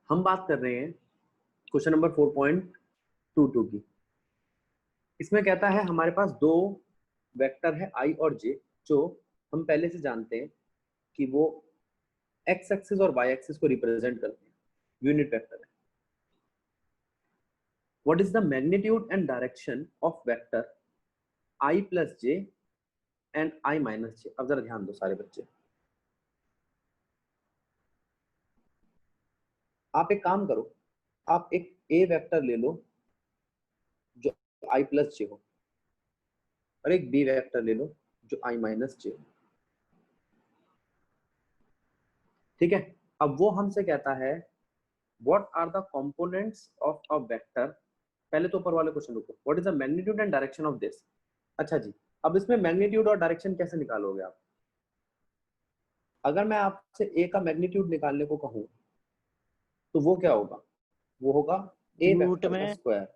हम बात कर रहे हैं क्वेश्चन नंबर 4.22 की। इसमें कहता है हमारे पास दो वेक्टर है आई और जे, जो हम पहले से जानते हैं कि वो एक्स एक्सिस और वाई एक्सिस को रिप्रेजेंट करते हैं, यूनिट वेक्टर है। What is the magnitude and direction of vector I plus J and I minus J. अब जरा ध्यान दो सारे बच्चे, आप एक काम करो, आप एक ए वेक्टर ले लो जो आई प्लस जे हो, और एक बी वेक्टर ले लो जो आई माइनस जे हो। ठीक है, अब वो हमसे कहता है what are the components of a vector. पहले तो ऊपर वाले क्वेश्चन रुको, what is the magnitude and direction of this. अच्छा जी, अब इसमें मैग्नीट्यूड और डायरेक्शन कैसे निकालोगे आप? अगर मैं आपसे ए का मैग्नीट्यूड निकालने को कहूं तो वो क्या होगा? वो होगा ए रूट वेक्टर का में स्क्वायर।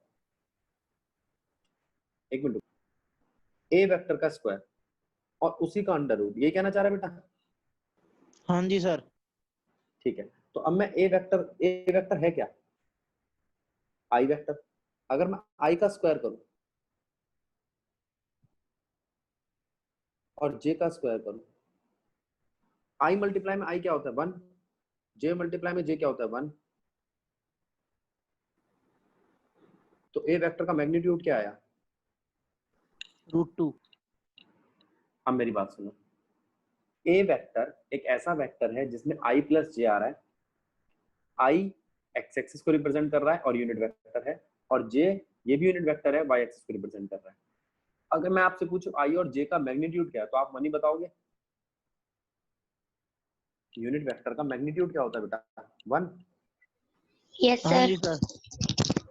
एक मिनट, ए वेक्टर का स्क्वायर और उसी का अंडर रूट, ये कहना चाह रहा है बेटा? हाँ जी सर। ठीक है, तो अब मैं ए वेक्टर है क्या? आई वेक्टर। अगर मैं आई का स्क्वायर करूं और जे का स्क्वायर करूं, आई मल्टीप्लाई में आई क्या होता है? 1। जे मल्टीप्लाई में जे क्या होता है? 1। तो ए वेक्टर का मैग्नीट्यूड क्या आया? √2। अब मेरी बात सुनो, ए वेक्टर एक ऐसा वेक्टर है जिसमें आई प्लस जे आ रहा है। आई एक्स एक्सिस को रिप्रेजेंट कर रहा है और यूनिट वेक्टर है, और जे ये भी यूनिट वेक्टर है, वाई एक्सिस को रिप्रेजेंट कर रहा है। अगर मैं आपसे पूछूं आई और जे का मैग्नीट्यूड क्या है, तो आप मनी बताओगे? यूनिट वेक्टर का मैग्नीट्यूड क्या होता है बेटा? 1। यस हाँ सर। जी सर।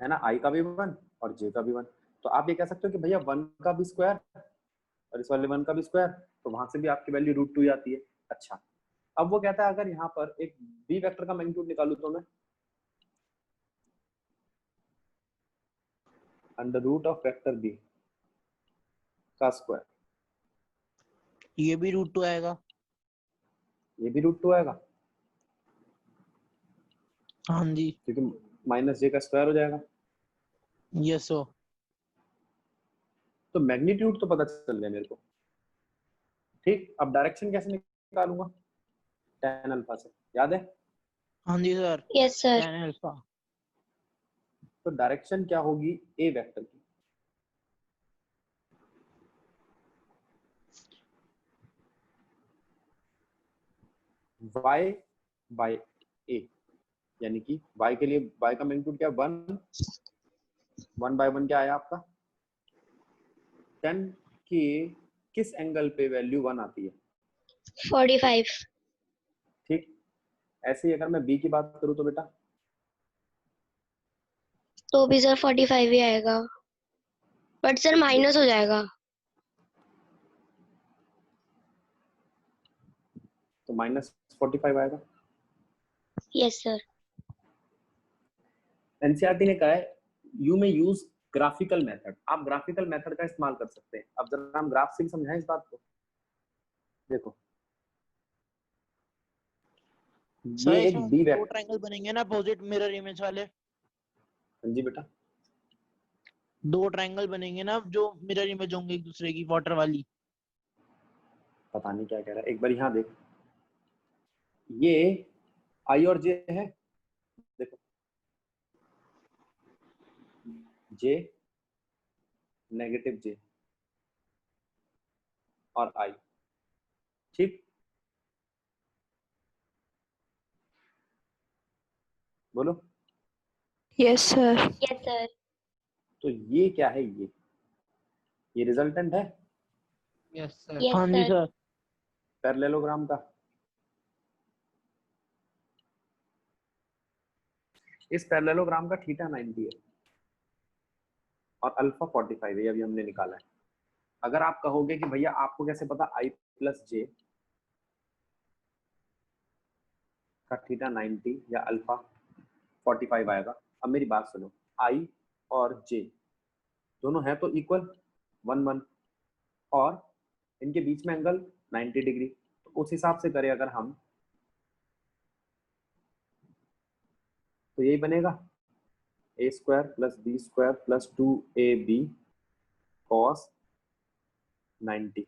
है ना, आई का भी 1 और जे का भी 1। तो आप ये कह सकते हो कि भैया 1 का भी स्क्वायर और इस वाले 1 का भी स्क्वायर, तो वहां से भी आपकी वैल्यू √2 आती है। अच्छा, अब वो कहता है अगर यहाँ पर एक बी वेक्टर का मैग्नीट्यूड निकालू तो मैं under root of vector B का स्क्वायर, ये भी √2 आएगा। ये भी √2 आएगा हाँ जी। क्योंकि माइनस जे का स्क्वायर हो जाएगा। Yes sir. तो मैग्नीट्यूड तो पता चल गया मेरे को। ठीक, अब डायरेक्शन कैसे निकालूंगा? tan अल्फा से, याद है? हाँ जी sir. Yes sir. tan alpha. तो डायरेक्शन क्या होगी ए वेक्टर की? y बाय ए, यानी कि y के लिए y का मैग्नीट्यूड क्या? 1। 1/1 क्या आया आपका? 10 की किस एंगल पे वैल्यू 1 आती है? 45। ठीक, ऐसे ही अगर मैं b की बात करूं तो बेटा तो भी सर 45 ही आएगा, बट सर माइनस हो जाएगा। तो -45 आएगा। Yes sir. एनसीईआरटी ने कहा है यू में यूज ग्राफिकल मेथड। आप ग्राफिकल मेथड का इस्तेमाल कर सकते हैं। अब जरा हम ग्राफ से भी समझाएं इस बात को। देखो, सर ये इसमें एक बी दो वेक्टर। ट्रायंगल बनेंगे ना अपोजिट मिरर इमेज वाले। हाँ जी बेटा, दो ट्रायंगल बनेंगे ना जो मिरर इमेज होंगे एक दूसरे की, वाटर वाली। पता नहीं क्या कह रहा है, एक बार यहाँ देख। ये आई और जे है, देखो जे, नेगेटिव जे और आई। ठीक, बोलो। Yes sir. Yes sir. तो ये क्या है? ये रिजल्टेंट है यस सर। यस हाँ जी सर। सर। पैरेललोग्राम का। इस पैरेललोग्राम का थीटा 90 है और अल्फा 45 है, अभी हमने निकाला है। अगर आप कहोगे कि भैया आपको कैसे पता आई प्लस जे का थीटा 90 या अल्फा 45 आएगा? अब मेरी बात सुनो, आई और जे दोनों है तो इक्वल 1 1, और इनके बीच में एंगल 90 डिग्री। तो उस हिसाब से करें अगर हम, तो यही बनेगा a square plus b square plus 2ab cos 90।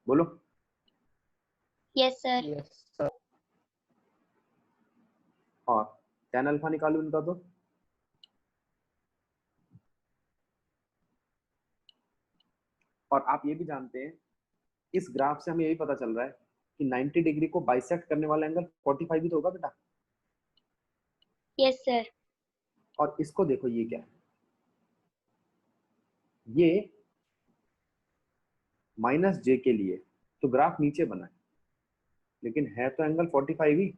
बोलो। Yes sir. Yes sir. और tan अल्फा निकालो इनका तो और आप ये भी जानते हैं इस ग्राफ से हमें यही पता चल रहा है कि 90 डिग्री को बाइसेक्ट करने वाला एंगल 45 ही तो होगा बेटा। Yes sir. और इसको देखो ये क्या है, ये माइनस जे के लिए तो ग्राफ नीचे बना है, लेकिन है तो एंगल 45 ही,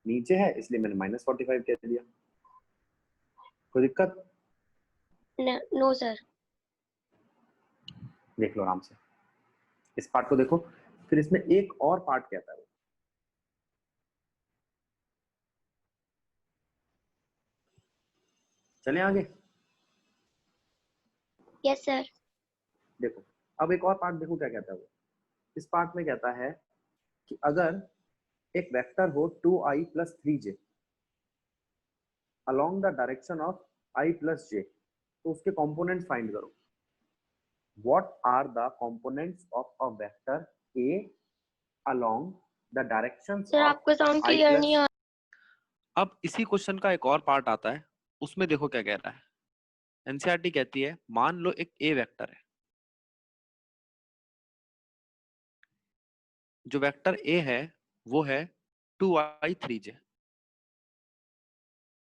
नीचे है इसलिए मैंने माइनस 45 कह दिया। कोई दिक्कत? No sir. देख लो आराम से इस पार्ट को देखो, फिर इसमें एक और पार्ट कहता है। चलें आगे। Yes sir. देखो अब एक और पार्ट देखो क्या कहता है वो। इस पार्ट में कहता है कि अगर एक वेक्टर हो 2i plus 3j along the direction of i plus j, तो उसके कंपोनेंट्स फाइंड करो। What are the components of a vector A along the directions sir of आपका साउंड I क्लियर plus? नहीं आ अब इसी क्वेश्चन का एक और पार्ट आता है, उसमें देखो क्या कह रहा है। एनसीईआरटी कहती है मान लो एक ए वेक्टर है, जो वेक्टर ए है वो है 2i 3j,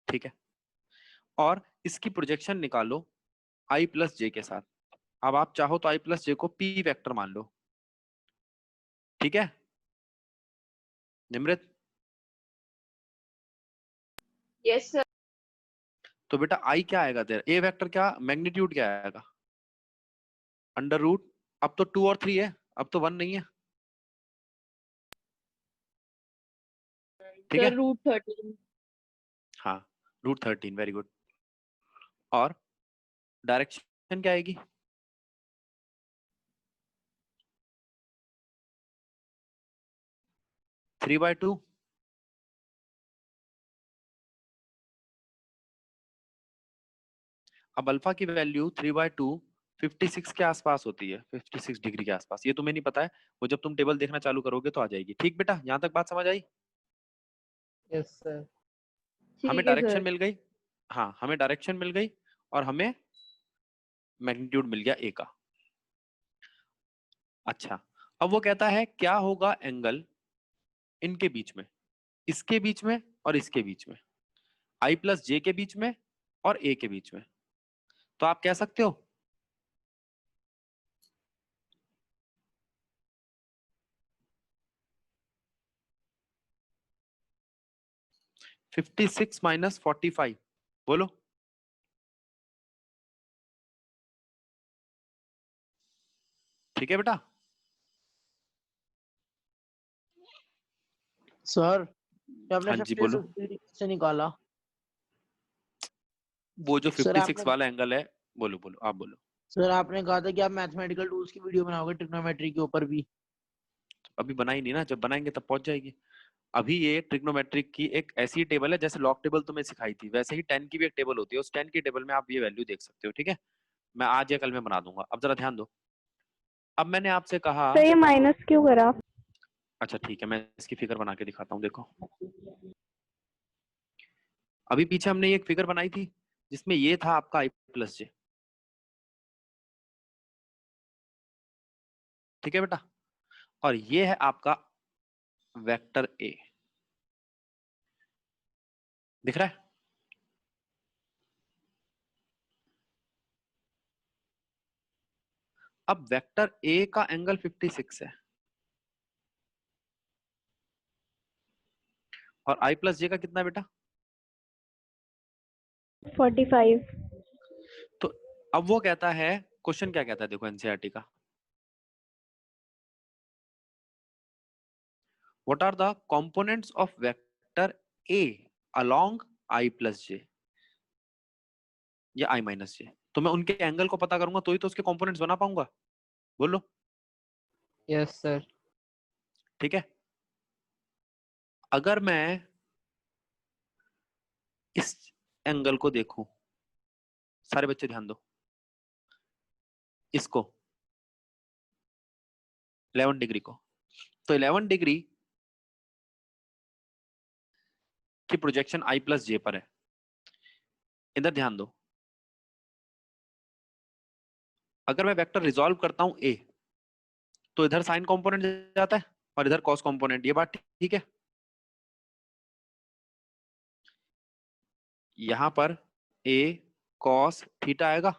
ठीक है, और इसकी प्रोजेक्शन निकालो i प्लस जे के साथ। अब आप चाहो तो i प्लस जे को p वेक्टर मान लो, ठीक है निमृत? Yes sir. तो बेटा i क्या आएगा तेरा, ए वेक्टर क्या मैग्नीट्यूड क्या आएगा, अंडर रूट, अब तो 2 और 3 है, अब तो 1 नहीं है, ठीक है? सर √13। हाँ √13, वेरी गुड। और डायरेक्शन क्या आएगी? Three by two. अब अल्फा की वैल्यू 3/2 56 के आसपास होती है, 56 डिग्री के आसपास। ये तुम्हें नहीं पता है, वो जब तुम टेबल देखना चालू करोगे तो आ जाएगी। ठीक बेटा, यहाँ तक बात समझ आई? Yes sir. हमें ठीक है डायरेक्शन सर। मिल गई, हाँ हमें डायरेक्शन मिल गई और हमें मैग्नीट्यूड मिल गया ए का। अच्छा, अब वो कहता है क्या होगा एंगल इनके बीच में, इसके बीच में और इसके बीच में, आई प्लस जे के बीच में और ए के बीच में। तो आप कह सकते हो 56 माइनस 45, बोलो। ठीक है बेटा? सर आपने हाँ जी बोलो। 56 से निकाला? वो जो सर 56 आपने वाला एंगल है, बोलो बोलो आप बोलो। सर आपने कहा था कि आप मैथमेटिकल टूल्स की वीडियो बनाओगे ट्रिग्नोमेट्री के ऊपर भी। अभी बनाई नहीं ना, जब बनाएंगे तब पहुंच जाएगी। अभी ये ट्रिग्नोमेट्रिक की एक ऐसी टेबल है, जैसे लॉग टेबल तुम्हें सिखाई थी, वैसे ही 10 की भी एक टेबल होती है। उस 10 की टेबल में आप ये वैल्यू देख सकते हो, ठीक है? मैं आज या कल में बना दूंगा। अब जरा ध्यान दो। अब मैंने आपसे कहा, तो ये माइनस क्यों करा? अच्छा ठीक है, मैं इसकी फिगर बना के दिखाता हूँ। देखो अभी पीछे हमने एक फिगर बनाई थी जिसमें ये था आपका आई प्लस जे, ठीक है बेटा? और ये है आपका वेक्टर ए, दिख रहा है? अब वेक्टर ए का एंगल 56 है और आई प्लस जे का कितना बेटा? 45। तो अब वो कहता है, क्वेश्चन क्या कहता है देखो एनसीईआरटी का, what are the components of vector A along I plus J या आई माइनस जे। तो मैं उनके एंगल को पता करूंगा तो ही तो उसके कंपोनेंट्स बना पाऊंगा, बोलो। Yes sir. ठीक है, अगर मैं इस एंगल को देखूं, सारे बच्चे ध्यान दो, इसको 11 डिग्री को, तो 11 डिग्री की प्रोजेक्शन i प्लस जे पर है। इधर ध्यान दो, अगर मैं वेक्टर रिजॉल्व करता हूं a, तो इधर साइन कंपोनेंट जाता है और इधर कॉस कंपोनेंट, ये बात ठीक है। यहां पर a cos थीटा आएगा,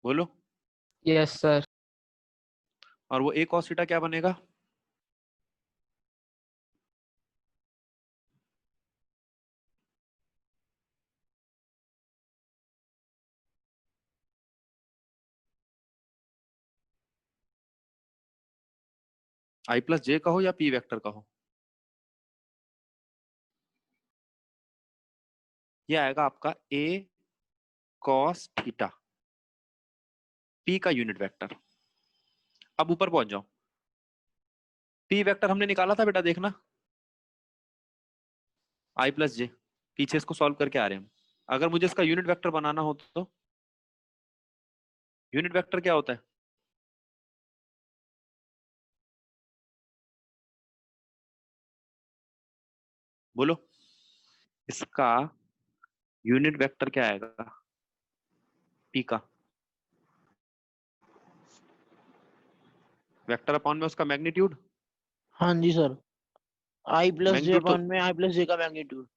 बोलो। Yes sir. और वो a cos थीटा क्या बनेगा? i प्लस जे कहो या p वेक्टर कहो, ये आएगा आपका a cos थीटा, p का यूनिट वेक्टर। अब ऊपर पहुंच जाओ, p वेक्टर हमने निकाला था बेटा, देखना i प्लस जे, पीछे इसको सॉल्व करके आ रहे हैं हम। अगर मुझे इसका यूनिट वेक्टर बनाना हो तो यूनिट वेक्टर क्या होता है? बोलो, इसका यूनिट वेक्टर क्या आएगा p का? वेक्टर अपॉन में उसका मैग्नीट्यूड, हाँ जी सर, आई प्लस जे मैग्नीट्यूड तो, अपॉन में आई प्लस जे का मैग्नीट्यूड।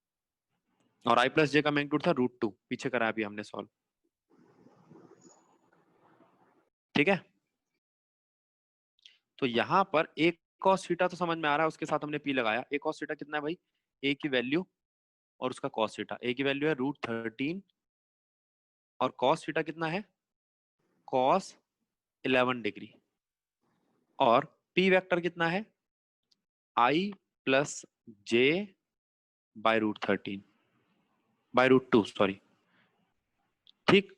और i प्लस जे का मैग्नीट्यूड था √2, पीछे करा अभी हमने सॉल्व, ठीक है। तो यहाँ पर एक cos थीटा तो समझ में आ रहा है, उसके साथ हमने p लगाया। एक cos थीटा कितना है भाई? a की वैल्यू और उसका cos थीटा, a की वैल्यू है √13 और cos थीटा कितना है? cos 11 degree. और p वेक्टर कितना है? i plus j by √13 by √2, sorry, ठीक।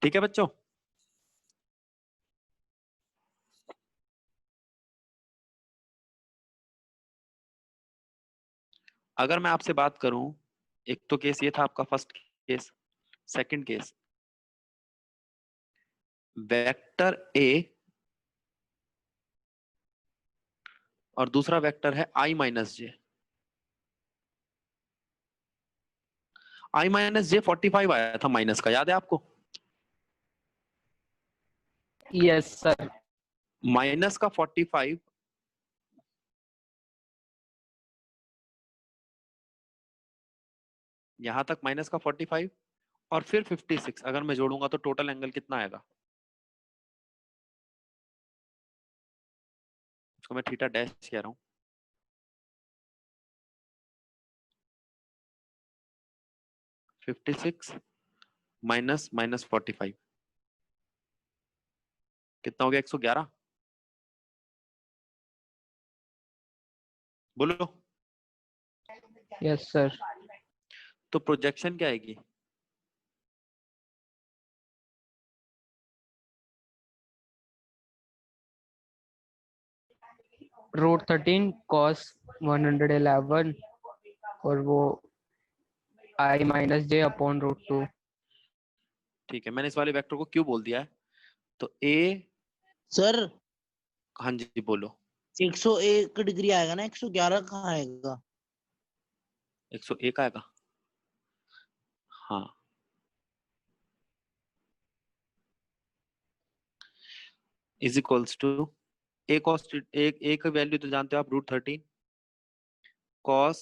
ठीक है बच्चों, अगर मैं आपसे बात करूं, एक तो केस ये था आपका first case, second case, vector a और दूसरा वेक्टर है i minus J. i minus J 45 आया था माइनस का, याद है आपको? Yes sir. माइनस का 45, यहां तक माइनस का 45 और फिर 56, अगर मैं जोड़ूंगा तो टोटल एंगल कितना आएगा? उसको मैं थीटा डैश कह रहा हूं। 56 माइनस माइनस 45 कितना हो गया? 111, बोलो। Yes sir. तो प्रोजेक्शन क्या आएगी? √13 cos 111 और वो i माइनस जे अपॉन √2। ठीक है, मैंने इस वाले वेक्टर को क्यों बोल दिया है? तो a, सर हाँ जी बोलो। 101 डिग्री आएगा ना, 111 कहाँ आएगा? 101 आएगा, हाँ। Is equals to a cos, एक वैल्यू तो जानते हो आप, √13 cos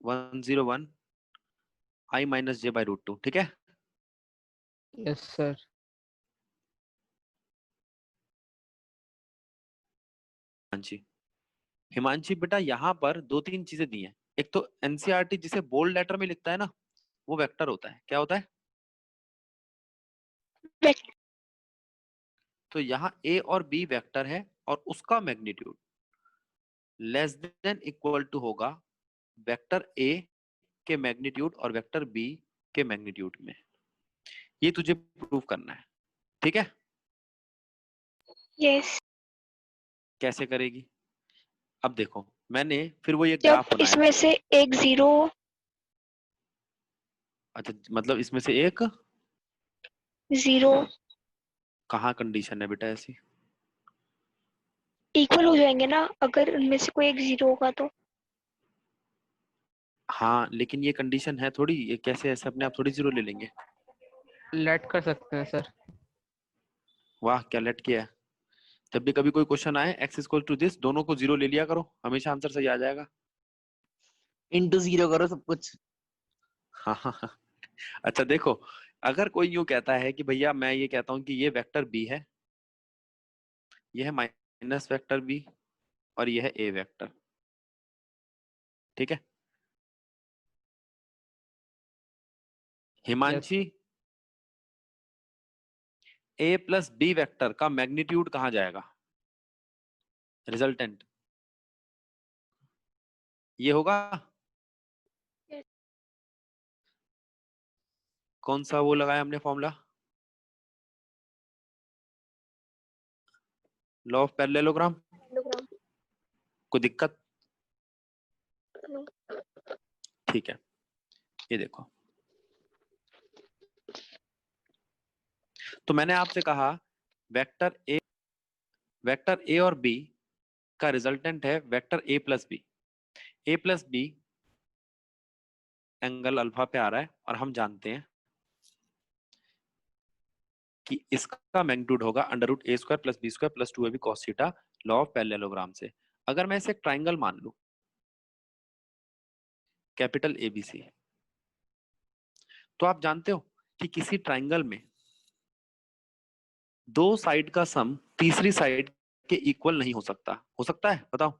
101 i minus j by √2, ठीक है। Yes sir. हिमांशी, हिमांशी बेटा यहाँ पर दो तीन चीजें दी हैं। एक तो एनसीईआरटी जिसे बोल्ड लेटर में लिखता है ना, वो वेक्टर होता है। क्या होता है? तो यहाँ a और b वेक्टर है और उसका magnitude less than equal to होगा वेक्टर a के मैग्नीट्यूड और वेक्टर b के मैग्नीट्यूड में। ये तुझे प्रूव करना है, ठीक है। Yes. कैसे करेगी? अब देखो मैंने फिर वो ये जब ग्राफ बनाया। इसमें से एक 0 अच्छा मतलब इसमें से एक कहाँ कंडीशन है बेटा ऐसी? इक्वल हो जाएंगे ना, अगर उनमें से कोई एक 0 होगा तो। हाँ लेकिन ये कंडीशन है थोड़ी, ये कैसे ऐसे अपने आप थोड़ी जीरो ले लेंगे? लेट कर सकते हैं सर। वाह क्या लेट किया है। जब भी कभी कोई क्वेश्चन आए x इक्वल टू दिस, दोनों को जीरो ले लिया करो, हमेशा आंसर सही आ जाएगा। इंटू 0 करो सब कुछ। हाँ हाँ हाँ। अच्छा देखो, अगर कोई यूं कहता है कि भैया मैं ये कहता हूँ कि ये वेक्टर b है, ये है माइनस वेक्टर b और ये है a वेक्टर, ठीक है Himanshi, a plus b vector का मैग्नीट्यूड कहाँ जाएगा? रिजल्टेंट ये होगा। कौन सा वो लगाया हमने फॉर्मूला? Law of parallelogram. कोई दिक्कत? ठीक है, ये देखो, तो मैंने आपसे कहा वेक्टर ए और बी का रिजल्टेंट है वेक्टर ए प्लस बी एंगल अल्फा पे आ रहा है और हम जानते हैं कि इसका मैग्नीट्यूड होगा under root a square plus B square plus 2ab cos theta, law of parallelogram से। अगर मैं इसे एक ट्राइंगल मान लूं कैपिटल ABC, तो आप जानते हो कि किसी ट्राइंगल में दो साइड का सम तीसरी साइड के इक्वल नहीं हो सकता है? बताओ।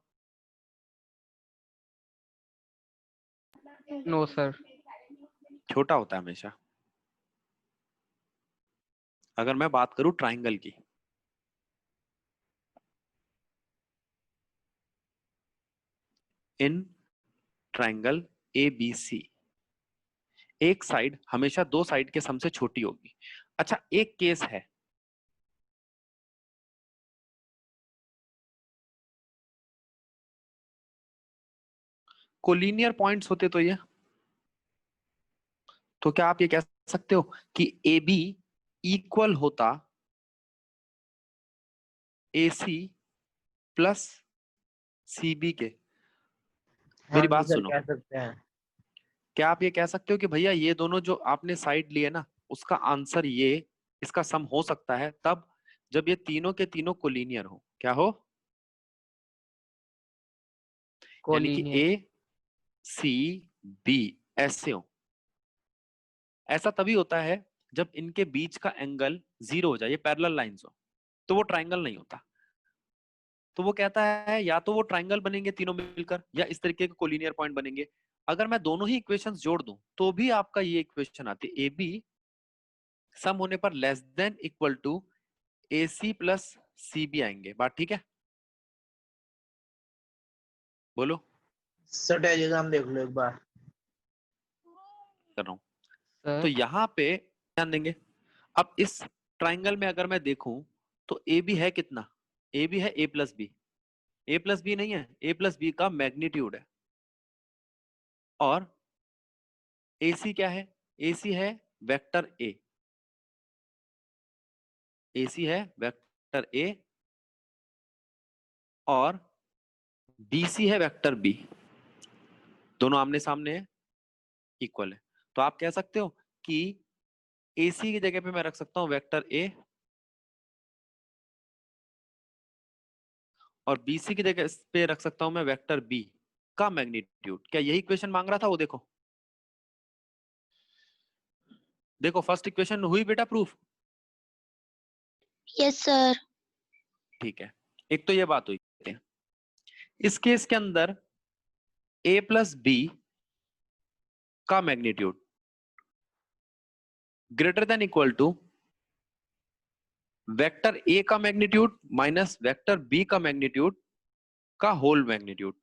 No sir. छोटा होता है हमेशा। अगर मैं बात करूं ट्राइंगल की, इन ट्राइंगल ABC एक साइड हमेशा दो साइड के सम से छोटी होगी। अच्छा एक केस है, कोलिनियर पॉइंट्स होते तो क्या आप ये कह सकते हो कि AB इक्वल होता AC प्लस CB के? मेरी बात सुनो, कह सकते हैं। क्या आप ये कह सकते हो कि भैया ये दोनों जो आपने साइड लिए ना उसका आंसर ये, इसका सम हो सकता है तब जब ये तीनों के तीनों कोलिनियर हो? क्या हो? यानी कि कोलिनियर। ACB ऐसे हो। ऐसा तभी होता है जब इनके बीच का एंगल 0 हो जाए, ये पैरेलल लाइंस हो, तो वो ट्राइंगल नहीं होता। तो वो कहता है या तो वो ट्राइंगल बनेंगे तीनों मिलकर या इस तरीके के कोलिनियर पॉइंट बनेंगे। अगर मैं दोनों ही इक्वेशंस जोड़ दूं तो भी आपका ये इक्वेशन आती है, AB सम होने पर less than equal to AC plus CB आएंगे। बात ठीक है? बोलो। सर डायग्राम देख लो एक बार। कर रहा हूं। सर तो यहाँ पे ध्यान देंगे। अब इस ट्राइंगल में अगर मैं देखूं तो AB है कितना? AB है A plus b. A plus b नहीं है, A प्लस बी का मैग्नीट्यूड है। और AC क्या है? AC है वेक्टर A। AC है वेक्टर A और BC है वेक्टर B। दोनों आमने सामने है, इक्वल है। तो आप कह सकते हो कि AC की जगह पे मैं रख सकता हूं वेक्टर A और BC की जगह पे रख सकता हूं मैं वेक्टर B का मैग्नीट्यूड। क्या यही इक्वेशन मांग रहा था वो? देखो देखो फर्स्ट इक्वेशन हुई बेटा प्रूफ। Yes sir. ठीक है, एक तो ये बात हुई। इस केस के अंदर A प्लस बी का magnitude greater than equal to vector A का मैग्नीट्यूड माइनस वेक्टर B का मैग्नीट्यूड का होल मैग्नीट्यूड।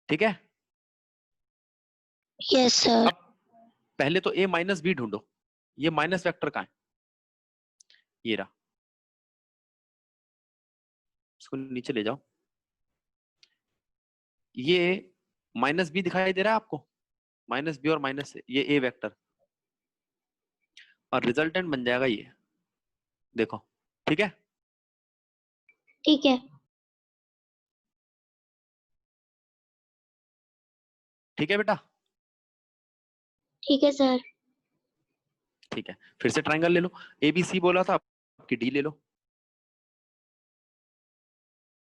ठीक है? Yes sir. अब पहले तो A माइनस बी ढूंढो। ये माइनस वेक्टर कहाँ है? ये रहा। इसको नीचे ले जाओ। ये माइनस बी दिखाई दे रहा है आपको, माइनस बी और माइनस ये ए वेक्टर, और रिजल्टेंट बन जाएगा ये, देखो। ठीक है, ठीक है। ठीक है बेटा, ठीक है सर। ठीक है। फिर से ट्रायंगल ले लो, ए बी सी बोला था, आपकी डी ले लो।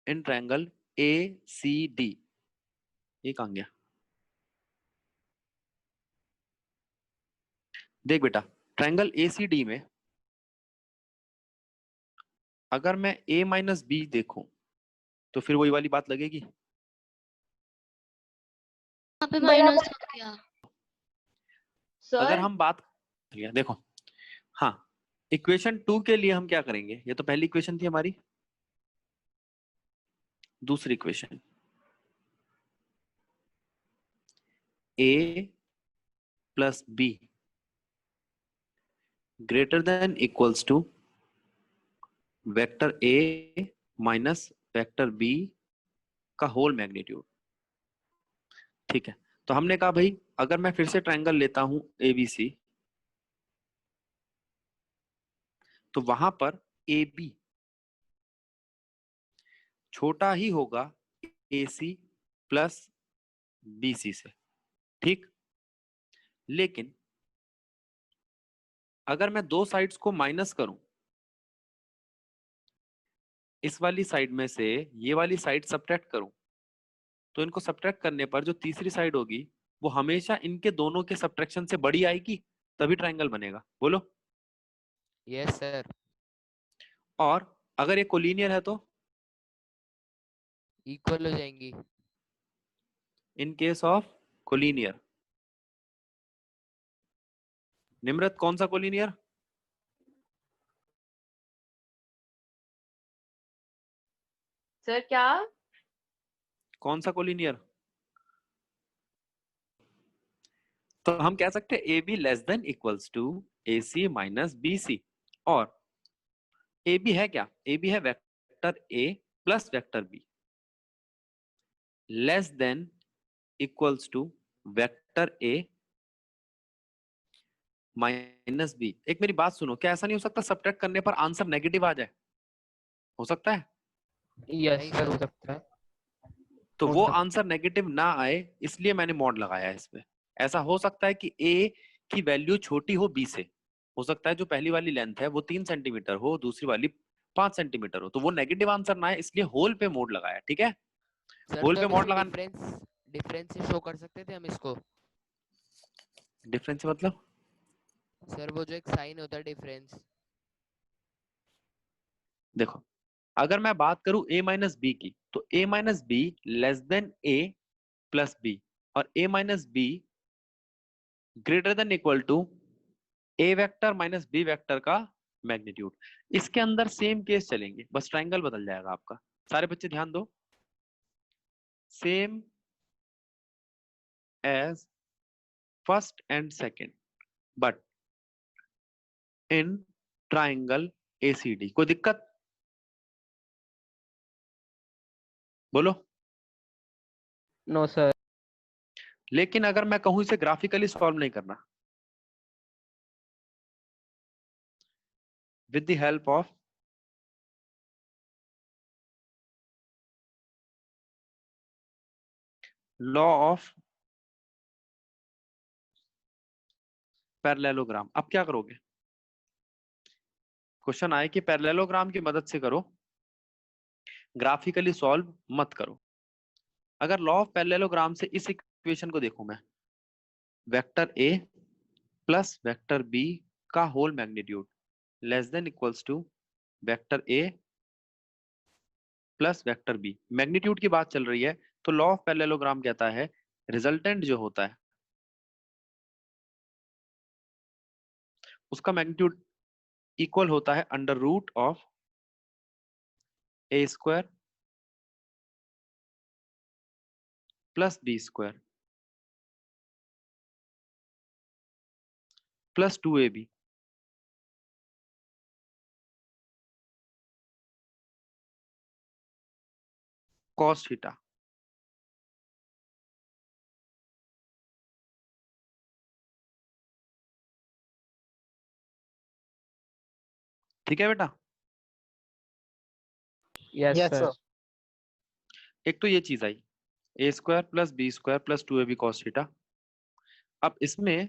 In triangle A C D, ये कहां गया? देख बेटा, ट्रायंगल ए सी डी में अगर मैं a माइनस बी देखूं तो फिर वही वाली बात लगेगी। यहाँ पे माइनस हो गया। अगर सर हम बात देखो, हाँ, इक्वेशन 2 के लिए हम क्या करेंगे, ये तो पहली इक्वेशन थी हमारी। दूसरी equation a plus b greater than equals to vector a minus vector b का होल मैग्नीट्यूड। ठीक है, तो हमने कहा भाई अगर मैं फिर से ट्रायंगल लेता हूं ABC, तो वहां पर AB छोटा ही होगा AC प्लस BC से। ठीक, लेकिन अगर मैं दो साइड्स को माइनस करूं, इस वाली साइड में से ये वाली साइड सब्ट्रैक्ट करूं, तो इनको सब्ट्रैक्ट करने पर जो तीसरी साइड होगी वो हमेशा इनके दोनों के सब्ट्रैक्शन से बड़ी आएगी, तभी ट्रायंगल बनेगा। बोलो। Yes sir. और अगर ये कोलिनियर है तो इक्वल हो जाएंगी। In case of collinear, Nimrat कौन सा कोलिनियर? सर क्या? कौन सा कोलिनियर? तो हम कह सकते हैं A B less than equals to A C minus B C. और ए बी है क्या? ए बी है vector A plus vector b less than equals to vector a minus b. एक मेरी बात सुनो, क्या ऐसा नहीं हो सकता सब्ट्रैक्ट करने पर आंसर नेगेटिव आ जाए? हो सकता है? यस सर, हो सकता है। तो हो वो सकता आंसर नेगेटिव ना आए इसलिए मैंने मॉड लगाया है इसमें। ऐसा हो सकता है कि ए की वैल्यू छोटी हो बी से, हो सकता है जो पहली वाली लेंथ है वो 3 सेंटीमीटर हो, दूसरी वाली 5 सेंटीमीटर हो, तो वो नेगेटिव आंसर ना आए इसलिए होल पे मोड लगाया। ठीक है, सर, होल तो पे अब मोड इसे लगाना। डिफरेंस से शो कर सकते थे हम इसको। डिफरेंस मतलब? सर वो जो एक साइन होता है डिफरेंस। देखो, अगर मैं बात करूं a माइनस बी की, तो a minus b less than a plus b, और a minus b greater than equal to a vector minus b vector का मैग्नीट्यूड। इसके अंदर सेम केस चलेंगे, बस ट्रायंगल बदल जाएगा आपका। सारे बच्चे ध्यान दो, same as first and second but in triangle ACD। कोई दिक्कत? बोलो। No sir. लेकिन अगर मैं कहूं इसे ग्राफिकली सॉल्व नहीं करना, with the help of law of parallelogram, अब क्या करोगे? क्वेश्चन आए कि पैरेललोग्राम की मदद से करो, ग्राफिकली सॉल्व मत करो। अगर लॉ ऑफ पैरेललोग्राम से इस इक्वेशन को देखूं मैं, वेक्टर ए प्लस वेक्टर बी का whole magnitude less than equals to vector A plus vector B, magnitude की बात चल रही है, तो लॉ ऑफ पैरेललोग्राम कहता है रिजल्टेंट जो होता है उसका मैग्नीट्यूड इक्वल होता है under root of A square plus B square plus 2ab। cos theta. ठीक है बेटा। Yes Yes, sir. sir. एक तो ये चीज I A square plus B square plus 2ab cos theta. अब इसमें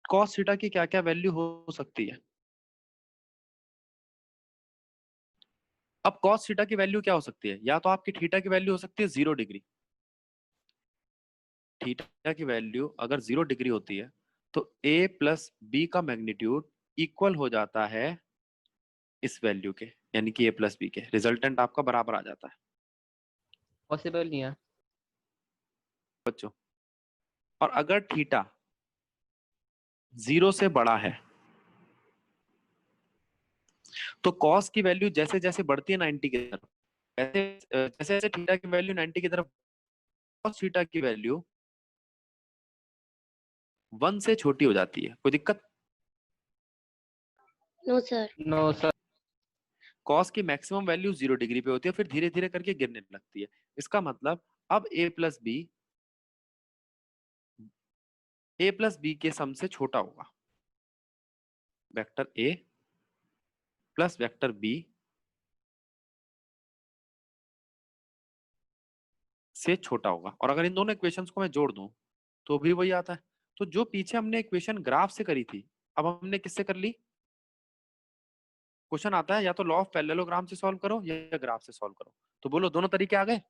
cos थीटा की क्या क्या वैल्यू हो सकती है? अब cos थीटा की वैल्यू क्या हो सकती है? या तो आपकी थीटा की वैल्यू हो सकती है 0 डिग्री। थीटा की वैल्यू अगर 0 डिग्री होती है तो a प्लस बी का मैग्नीट्यूड इक्वल हो जाता है इस वैल्यू के, यानी कि a प्लस बी के। रिजल्टेंट आपका बराबर आ जाता है पॉसिबल नहीं है। बच्चों। और अगर थीटा 0 से बड़ा है तो cos की वैल्यू जैसे जैसे बढ़ती है 90 की तरफ, जैसे जैसे थीटा की वैल्यू 90 की तरफ, cos थीटा की वैल्यू 1 से छोटी हो जाती है। कोई दिक्कत? No sir. No sir. cos की मैक्सिमम वैल्यू 0 डिग्री पे होती है, फिर धीरे धीरे करके गिरने लगती है। इसका मतलब अब a प्लस बी के सम से छोटा होगा। Vector a plus vector b से छोटा होगा। और अगर इन दोनों इक्वेशंस को मैं जोड़ दूं तो भी वही आता है। तो जो पीछे हमने इक्वेशन ग्राफ से करी थी, अब हमने किससे कर ली? क्वेश्चन आता है या तो लॉ ऑफ पैरेललोग्राम से सॉल्व करो या ग्राफ से सॉल्व करो। तो बोलो दोनों तरीके आ गए।